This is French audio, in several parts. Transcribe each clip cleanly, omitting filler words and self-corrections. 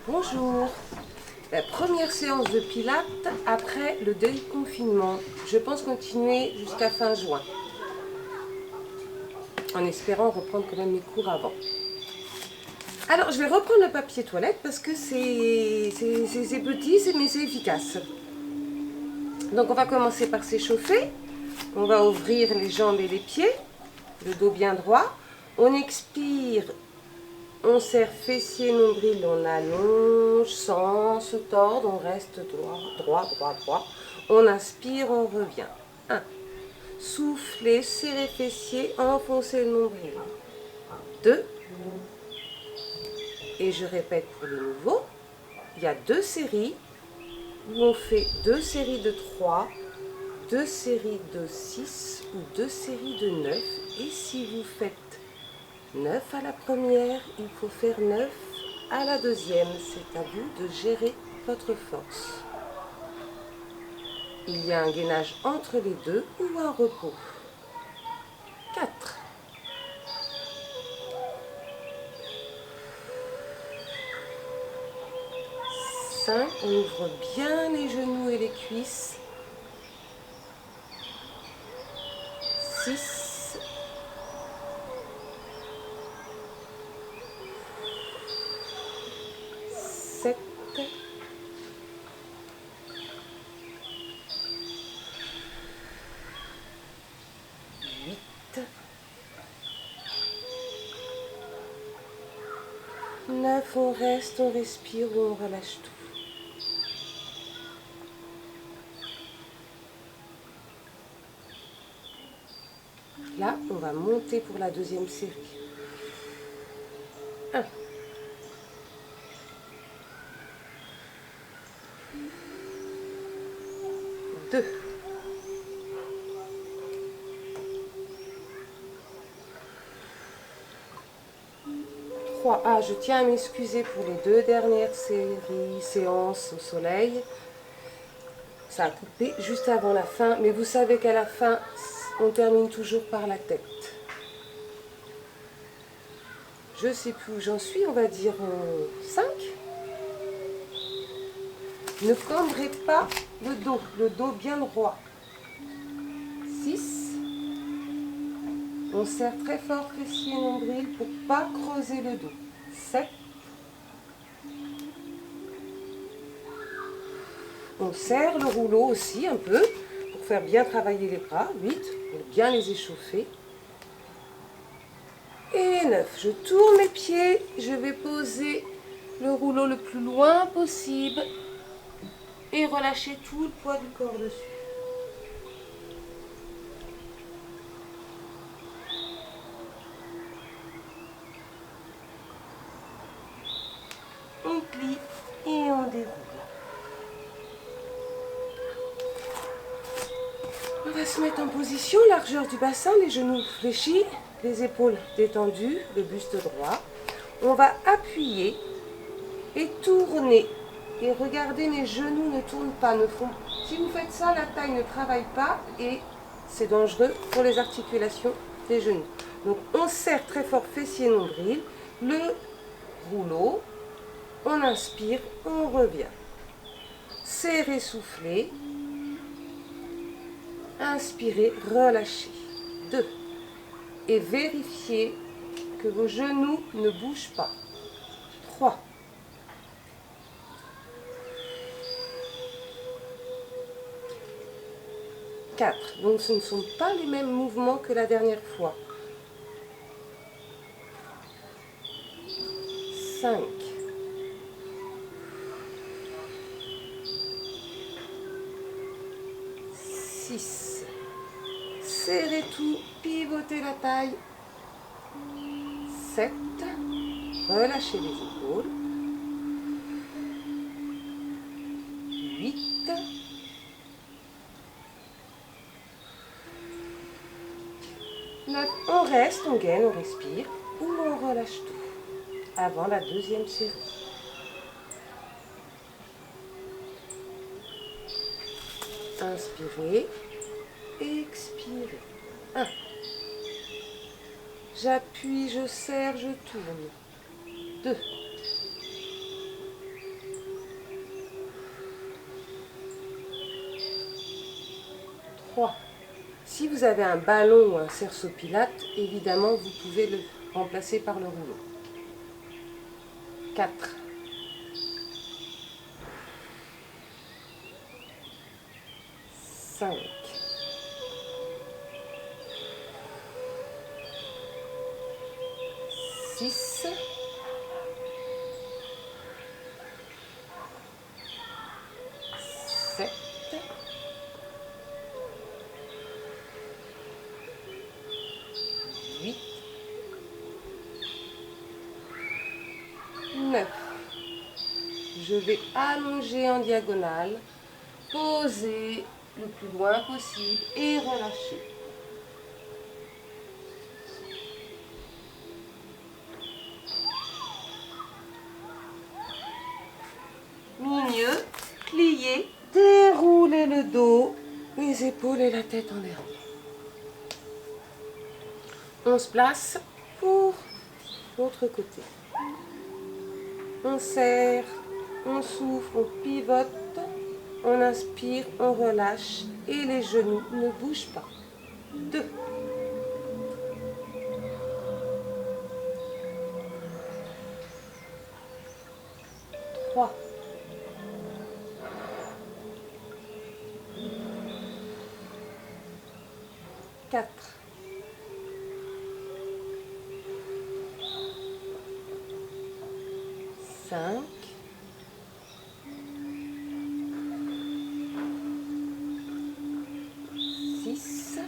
Bonjour. La première séance de pilates après le déconfinement. Je pense continuer jusqu'à fin juin. En espérant reprendre quand même mes cours avant. Alors, je vais reprendre le papier toilette parce que c'est petit, mais c'est efficace. Donc, on va commencer par s'échauffer. On va ouvrir les jambes et les pieds. Le dos bien droit. On expire. On serre fessier, nombril, on allonge sans se tordre, on reste droit, droit, droit, droit. On inspire, on revient. 1. Soufflez, serrez fessier, enfoncez le nombril. 2. Et je répète pour le nouveau. Il y a 2 séries où on fait 2 séries de 3, 2 séries de 6 ou 2 séries de 9. Et si vous faites 9 à la première, il faut faire 9 à la deuxième. C'est à vous de gérer votre force. Il y a un gainage entre les deux ou un repos. 4. 5. On ouvre bien les genoux et les cuisses. 6. 7. 8. 9. On reste, on respire ou on relâche tout. Là, on va monter pour la deuxième série. 1. 2. 3. Ah, je tiens à m'excuser pour les 2 dernières séances au soleil. Ça a coupé juste avant la fin, mais vous savez qu'à la fin, on termine toujours par la tête. Je ne sais plus où j'en suis, on va dire 5. Ne cambrez pas le dos bien droit. 6. On serre très fort fessier et nombril pour ne pas creuser le dos. 7. On serre le rouleau aussi un peu pour faire bien travailler les bras. 8. Pour bien les échauffer. Et 9. Je tourne les pieds. Je vais poser le rouleau le plus loin possible et relâcher tout le poids du corps dessus. On plie et on déroule. On va se mettre en position, largeur du bassin, les genoux fléchis, les épaules détendues, le buste droit. On va appuyer et tourner. Et regardez, mes genoux ne tournent pas. Si vous faites ça, la taille ne travaille pas et c'est dangereux pour les articulations des genoux. Donc on serre très fort fessier nombril, le rouleau, on inspire, on revient. Serrez, soufflez. Inspirez, relâchez. 2. Et vérifiez que vos genoux ne bougent pas. 3. 4. Donc ce ne sont pas les mêmes mouvements que la dernière fois. 5. 6. Serrez tout, pivotez la taille. 7. Relâchez les épaules. 8. 9. On reste, on gaine, on respire ou on relâche tout avant la deuxième série. Inspirez, expirez. 1. J'appuie, je serre, je tourne. 2. 3. Si vous avez un ballon ou un cerceau pilate, évidemment, vous pouvez le remplacer par le rouleau. 4. 5. 6. 7. 8. 9. Je vais allonger en diagonale, poser le plus loin possible et relâcher. Milieu, plier, dérouler le dos, les épaules et la tête en dernier. On se place pour l'autre côté. On serre, on souffle, on pivote, on inspire, on relâche et les genoux ne bougent pas. 2. 3. 4. 5. 6.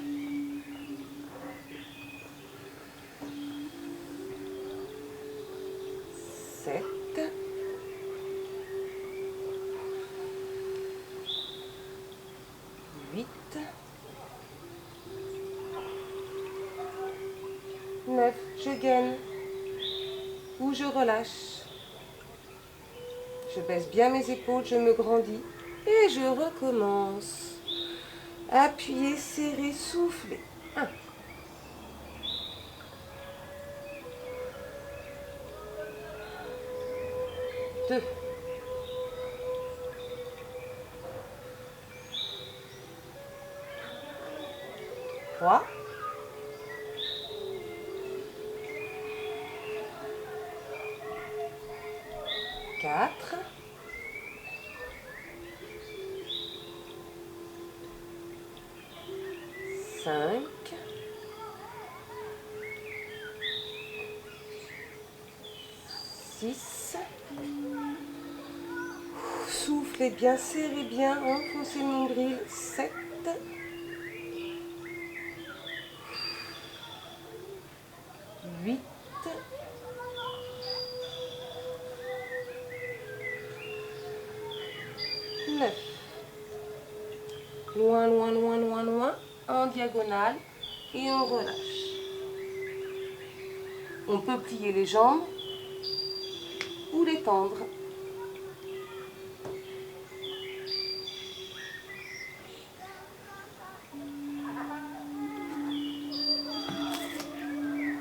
7. 8. 9. Je gaine ou je relâche. Je baisse bien mes épaules, je me grandis et je recommence. Appuyez, serrez, soufflez. 1. 2. 3. 4. 5. 6. Soufflez bien, serrez bien, enfoncez le nombril. 7. 8. 9. Loin, loin, loin, loin, loin, en diagonale et on relâche. On peut plier les jambes ou les tendre.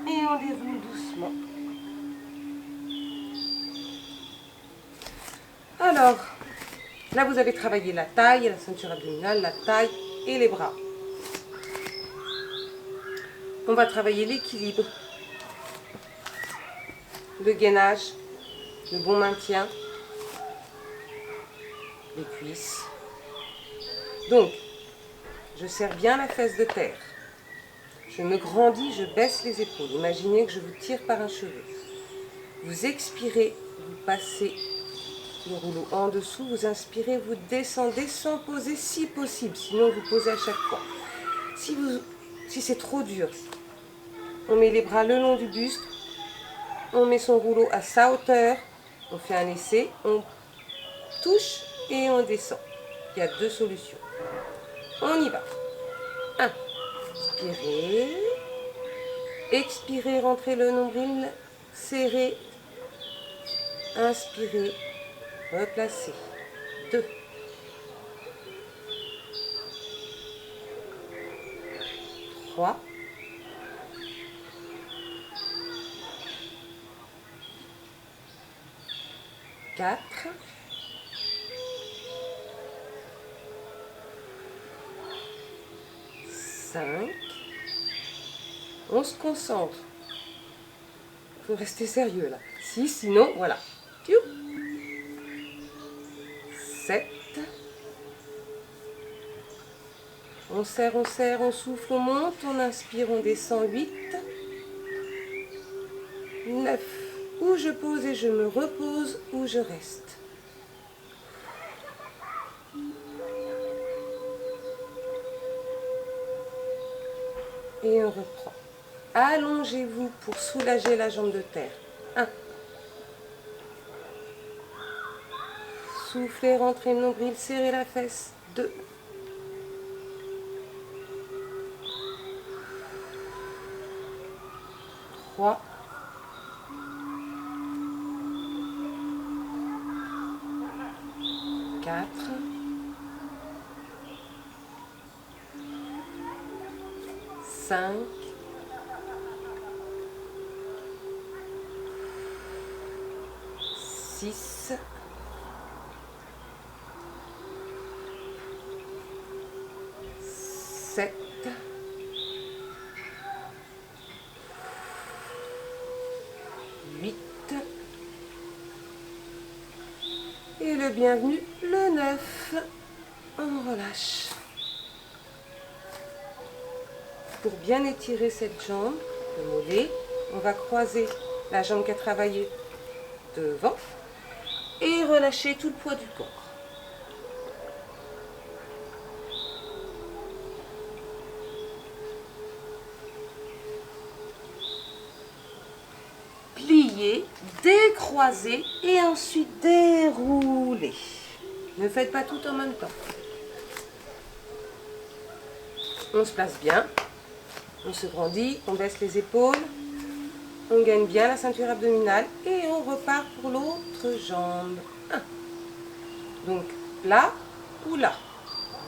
Et on déroule doucement. Alors, là vous avez travaillé la taille, la ceinture abdominale, la taille et les bras. On va travailler l'équilibre, le gainage, le bon maintien, les cuisses. Donc, je serre bien la fesse de terre. Je me grandis, je baisse les épaules. Imaginez que je vous tire par un cheveu. Vous expirez, vous passez le rouleau en dessous, vous inspirez, vous descendez sans poser si possible. Sinon, vous posez à chaque fois. Si c'est trop dur, on met les bras le long du buste, on met son rouleau à sa hauteur, on fait un essai, on touche et on descend. Il y a 2 solutions. On y va. 1. Inspirez. Expirez, rentrez le nombril, serrez. Inspirez, replacez. 2. 3. 4. 5. 5. On se concentre. Il faut rester sérieux là. 6, sinon, voilà. 7. On serre, on souffle, on monte, on inspire, on descend. 8. 9. Où je pose et je me repose, où je reste. Et on reprend. Allongez-vous pour soulager la jambe de terre. 1. Soufflez, rentrez le nombril, serrez la fesse. 2. 3. 4. 5. 6. 7. 8. Et le bienvenu, le 9. On relâche. Pour bien étirer cette jambe, le mollet, on va croiser la jambe qui a travaillé devant et relâcher tout le poids du corps. Plier, décroiser et ensuite dérouler. Ne faites pas tout en même temps. On se place bien, on se grandit, on baisse les épaules, on gagne bien la ceinture abdominale et on repart pour l'autre jambe. 1. Donc là ou là.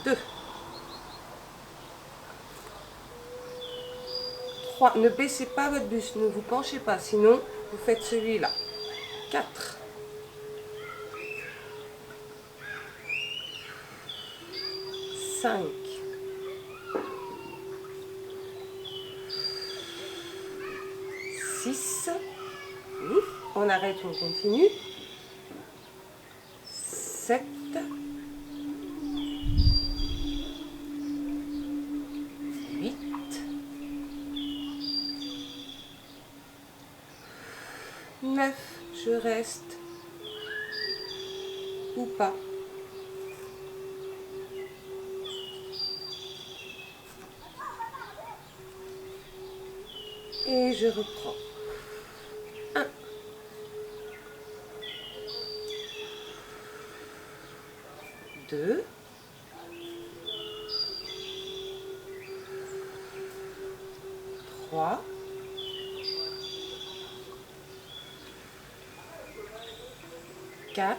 2. 3. Ne baissez pas votre buste, ne vous penchez pas, sinon vous faites celui-là. 4. 5. 6. On arrête, on continue. 7. 8. 9. Je reste. Ou pas. Et je reprends. 1. 2. 3. 4.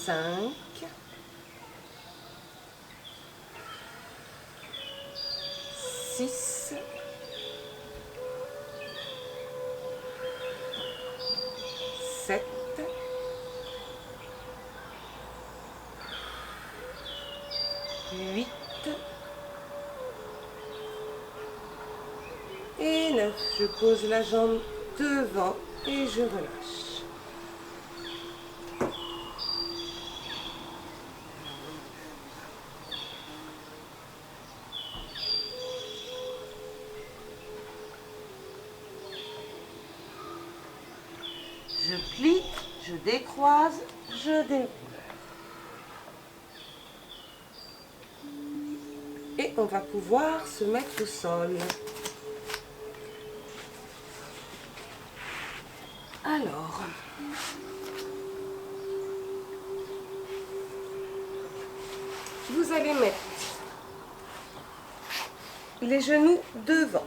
5. 6. 7. 8. Et 9. Je pose la jambe devant et je relâche. Je plie, je décroise, je déroule. Et on va pouvoir se mettre au sol. Alors, vous allez mettre les genoux devant,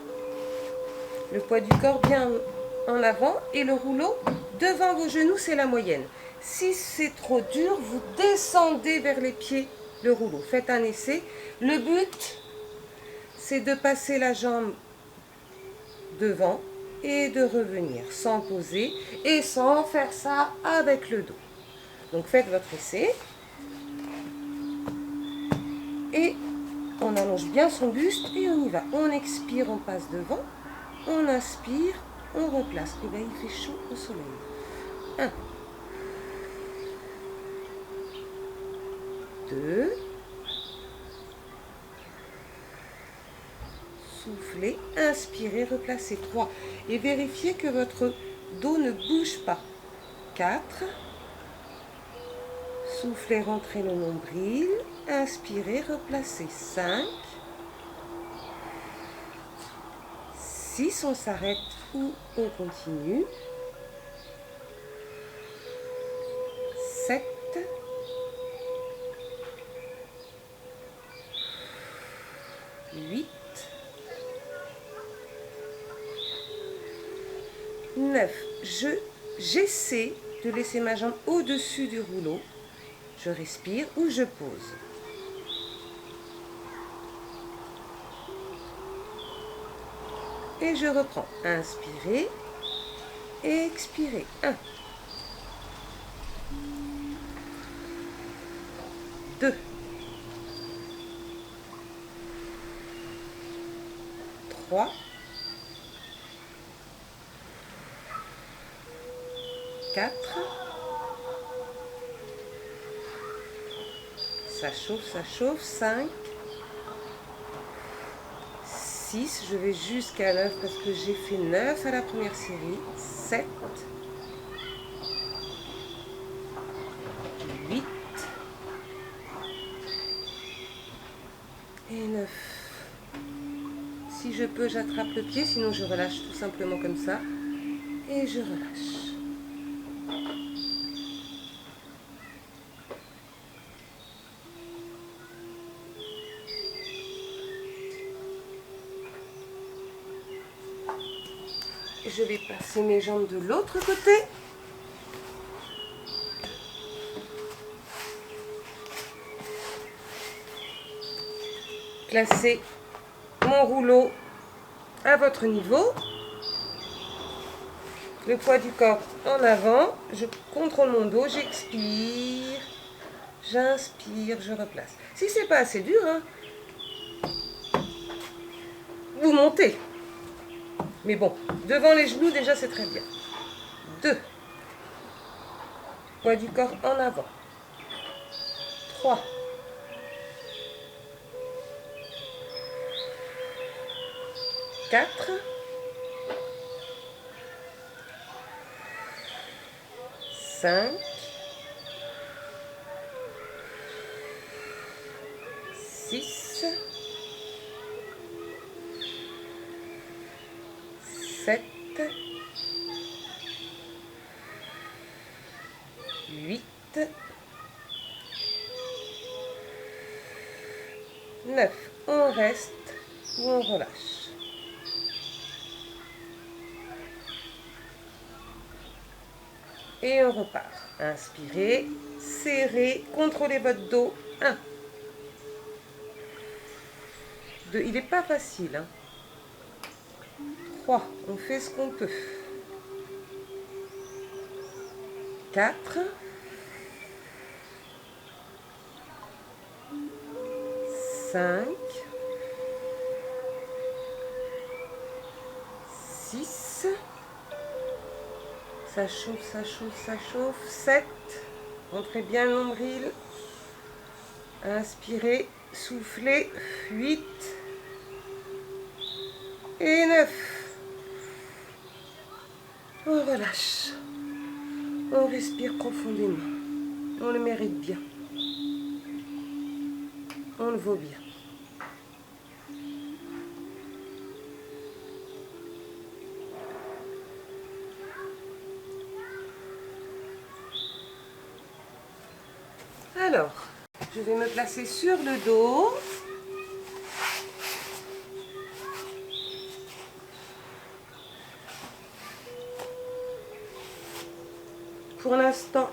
le poids du corps bien en avant et le rouleau devant vos genoux, c'est la moyenne. Si c'est trop dur, vous descendez vers les pieds le rouleau. Faites un essai. Le but, c'est de passer la jambe devant et de revenir sans poser et sans faire ça avec le dos. Donc faites votre essai. Et on allonge bien son buste et on y va. On expire, on passe devant. On inspire, on replace. Et bien il fait chaud au soleil. 1, 2, soufflez, inspirez, replacez. 3. Et vérifiez que votre dos ne bouge pas. 4. Soufflez, rentrez le nombril. Inspirez, replacez. 5. 6. On s'arrête ou on continue. 7. 8. 9. J'essaie de laisser ma jambe au-dessus du rouleau. Je respire ou je pose. Et je reprends. Inspirez, expirez. 1, 2, 3, 4. Ça chauffe. 5, 6. Je vais jusqu'à 9 parce que j'ai fait 9 à la première série. 7, 8 et 9. Si je peux, j'attrape le pied, sinon je relâche tout simplement comme ça. Et je relâche. Je vais passer mes jambes de l'autre côté. Placez mon rouleau à votre niveau. Le poids du corps en avant. Je contrôle mon dos, j'expire. J'inspire, je replace. Si c'est pas assez dur, hein, vous montez. Mais bon, devant les genoux, déjà, c'est très bien. 2. Poids du corps en avant. 3. 4. 5. 6. 7. 8. 9. On reste ou on relâche. Et on repart. Inspirez, serrez, contrôlez votre dos. 1. 2. Il n'est pas facile. 3. On fait ce qu'on peut. 4. 5. 6. Ça chauffe. 7. Rentrez bien le nombril. Inspirez, soufflez. 8. Et 9. On relâche. On respire profondément. On le mérite bien. On le vaut bien. Alors, je vais me placer sur le dos. Pour l'instant,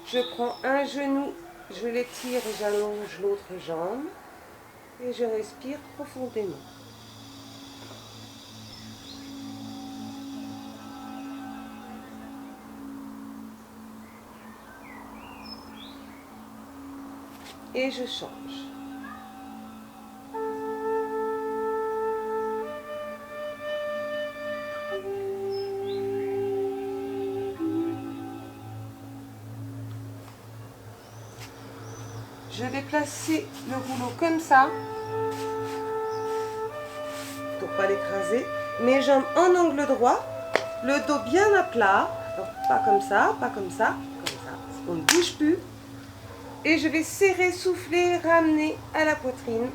je prends un genou, je l'étire et j'allonge l'autre jambe. Et je respire profondément. et je change. Je vais placer le rouleau comme ça, pour pas l'écraser. Mes jambes en angle droit, le dos bien à plat. Alors, pas comme ça, pas comme ça, comme ça. On ne bouge plus. Et je vais serrer, souffler, ramener à la poitrine.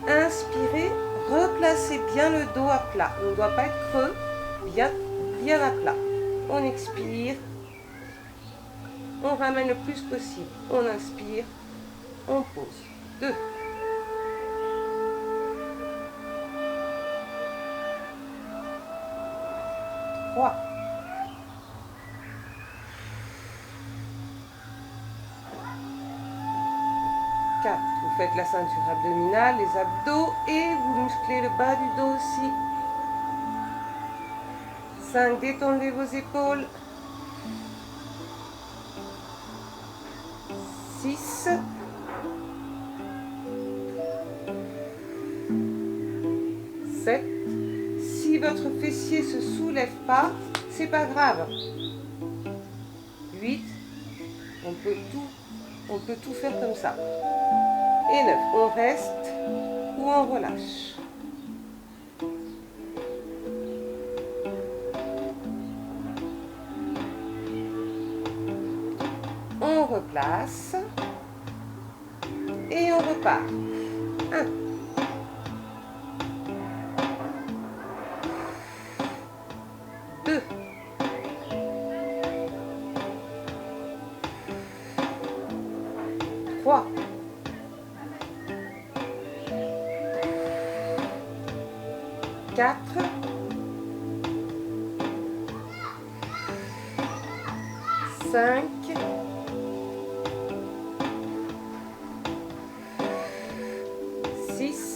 Inspirez, replacez bien le dos à plat. Il ne doit pas être creux, bien à plat. On expire. On ramène le plus possible. On inspire. On pose. 2. 3. 4. Vous faites la ceinture abdominale, les abdos et vous musclez le bas du dos aussi. 5. Détendez vos épaules. 6. 7. Si votre fessier ne se soulève pas, c'est pas grave. 8. On peut tout faire comme ça. Et 9. On reste ou on relâche. On replace. Et on repart. 1. 2. 3. 4. 5. 6.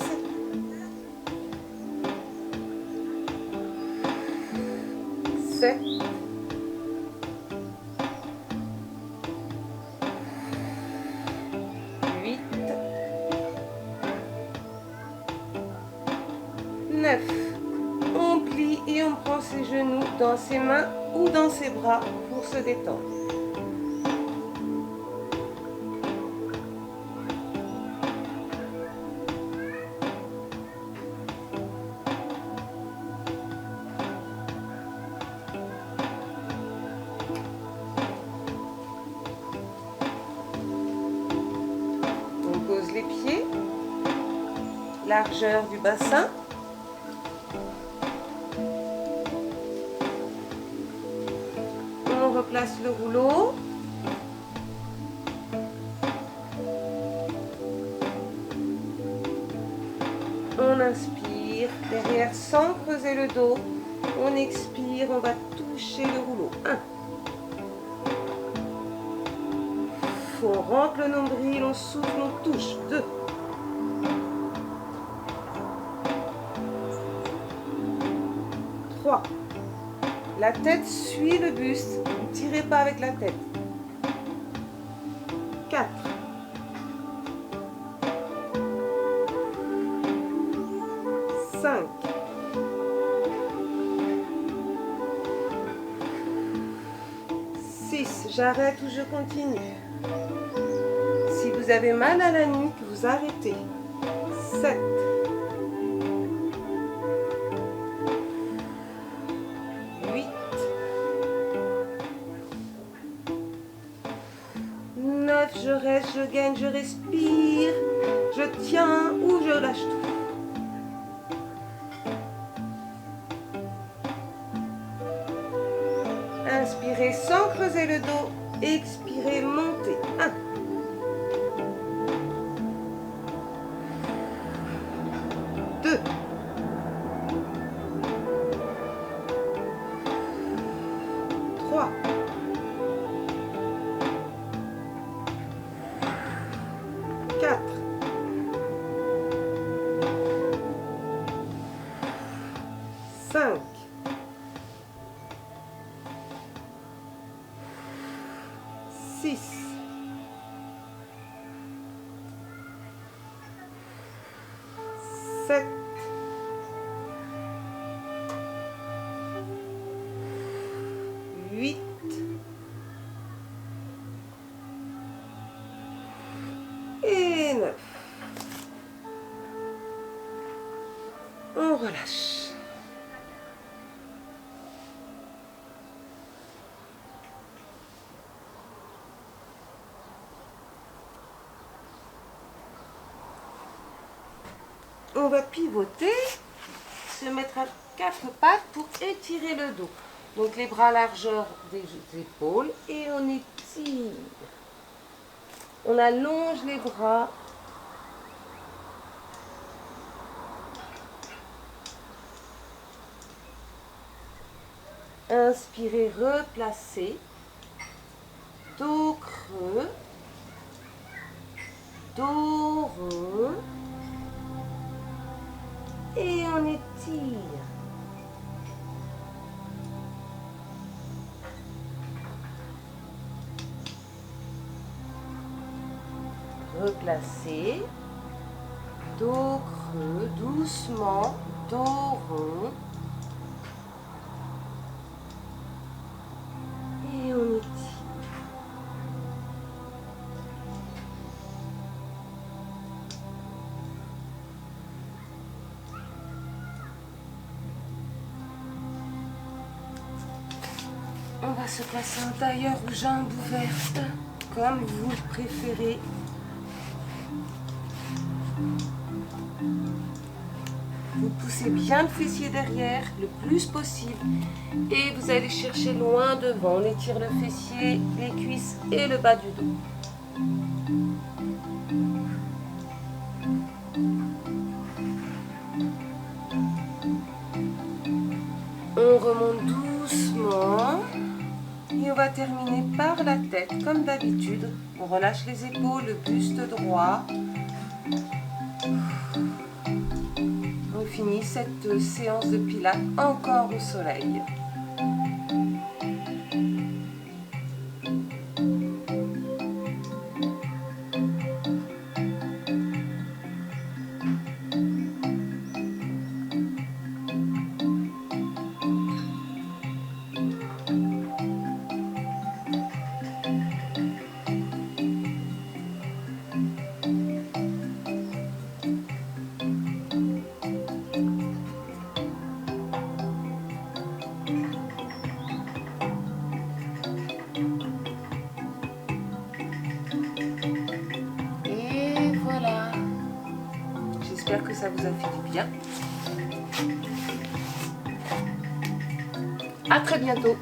7. 8. 9. On plie et on prend ses genoux dans ses mains ou dans ses bras pour se détendre. On pose les pieds, largeur du bassin. On replace le rouleau. On inspire derrière sans creuser le dos. On expire, on va toucher le rouleau. 1. On rentre le nombril, on souffle, on touche. 2. 3. La tête suit le buste. Ne tirez pas avec la tête. 4. 5. 6. J'arrête ou je continue. Si vous avez mal à la nuque, vous arrêtez. 7. 8. 9. Je reste, je gagne, je respire. Je tiens ou je lâche tout. Inspirez sans creuser le dos. Expirez, montez. 1. 2. 3. 4. 5. 6. 8. Et 9. On relâche. On va pivoter, se mettre à 4 pattes pour étirer le dos. Donc les bras à largeur des épaules et on étire. On allonge les bras. Inspirez, replacez. Dos creux. Dos rond. Et on étire. Replacez. Dos creux, doucement. Dos rond. Et on étire. On va se passer en tailleur ou jambes ouvertes, comme vous le préférez. Vous poussez bien le fessier derrière, le plus possible. Et vous allez chercher loin devant. On étire le fessier, les cuisses et le bas du dos. On remonte doucement. Et on va terminer par la tête, comme d'habitude. On relâche les épaules, le buste droit. On finit cette séance de pilates encore au soleil. J'espère que ça vous a fait du bien. À très bientôt.